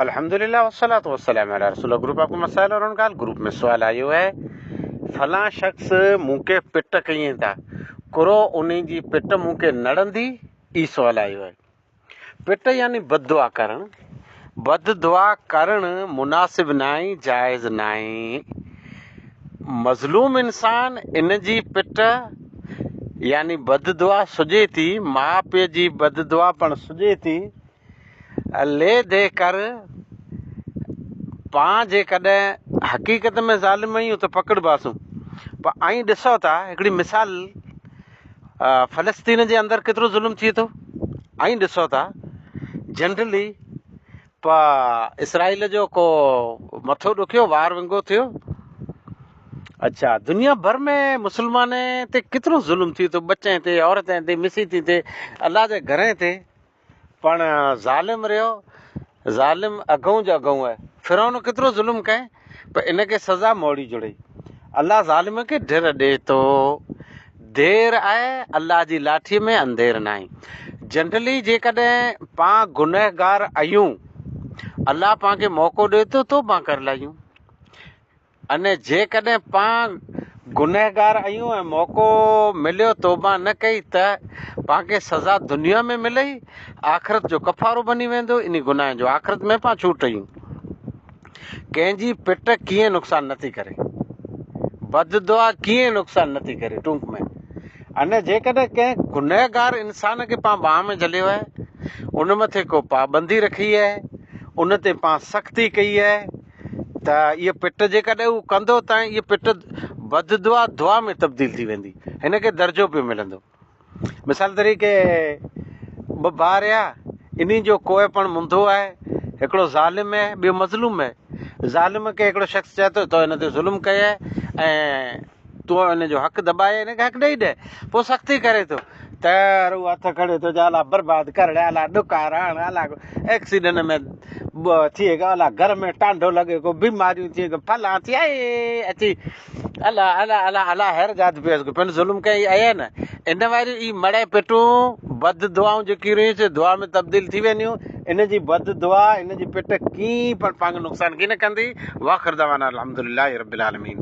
अल्हम्दुलिल्लाह वस्सलातु वस्सलामु अला रसूल। ग्रुप आपको मसाइल और उनका ग्रुप में सवाल आयो है, फला शख्स मूंखे पिट कई था, कुरो उन्हीं जी पिट मूंखे नड़ंदी, ई सवाल आयो है। पिट यानी बददुआ करण, बददुआ करण मुनासिब नाई, जायज़ नाई। मज़लूम इंसान इन जी पिट यानी बददुआ सुजे थी, माउ पीउ जी बददुआ पण सुजे थी। ले दे कर पां जेकॾहिं हक़ीक़त में ज़ालिम आहियूं त पकड़बासूं। पर आई ॾिसो था हिकिड़ी मिसाल, फ़लस्तीन जे अंदरि केतिरो ज़ुल्म थिए थो। आई ॾिसो था जनरली इसराइल जो को मथो ॾुखियो, वार विंगो थियो। अच्छा, दुनिया भर में मुस्लमान ते केतिरो ज़ुल्म थिए थो, बच्चे ते, औरतें ते, मिसी थी थिए, अलाह जे घरें ते। पण ज़ालिम रहियो, ज़ालिम अगऊं जो अगऊं आहे। फिरौन केतिरो ज़ुल्म कए, पर इनखे सज़ा मोड़ी जुड़े। अलाह ज़ालिम खे ढिर ॾिए थो। देर आहे अलाह जी लाठीअ में, अंधेर न आहे। जनरली जेकॾहिं पां गुनहगार आहियूं, अलाह पाण खे मौक़ो ॾिए थो तौबा करे लाहियूं। अने जेकॾहिं पां गुनहगार आहियूं ऐं मौक़ो मिलियो तौबा न कई त पाण खे सज़ा दुनिया में मिले, आख़िरत जो कफ़ारो बनी वेंदो। इन गुनाह जो आख़िरत में पां छूट आहियूं। कंहिंजी पिट कीअं नुक़सान नथी करे, बददुआ कीअं नुक़सान नथी करे। टूंक में अने जेकॾहिं कंहिं गुनहगार इंसान खे पां बाह में झलियो आहे, उन मथे को पाबंदी रखी आहे, उन ते पां सख़्ती कई आहे, त इहा पिट जेकॾहिं उहो कंदो त इहा पिट बददुआ दुआ में तब्दील थी वेंदी। हिन खे दर्जो पियो मिलंदो। मिसाल तरीक़े ॿ ॿार या इन्ही जो कोई पण मुंधो आहे, हिकिड़ो ज़ालिम आहे, ॿियो मज़लूम आहे। ज़ालिम खे हिकिड़ो शख़्स चए थो तो हिन ते ज़ुल्म कई आहे ऐं तूं हिन जो हक़ दॿाए, हिनखे हक़ ॾेई ॾे। पोइ सख़्ती करे थो त हू हथ खड़े थो चए अला बर्बाद कर, अला ॾुकार हण, अला एक्सीडेंट में थिए गयो, अला घर में टांडो लॻे को, बीमारियूं थिए गयो, फलां थी आहे अची, अला अला अला अला हर जात पियो पंहिंजो ज़ुल्म कई आहे न। इन वारियूं ई मड़े पिटूं बद दुआऊं जेकी रहियूं से दुआ में तब्दील थी वेंदियूं। इन जी बद दुआ, इन जी पिट कीअं पण पाण खे नुक़सान की न कंदी। वाख़िर दवाना अल्हम्दुलिल्लाहि रब्बिल आलमीन।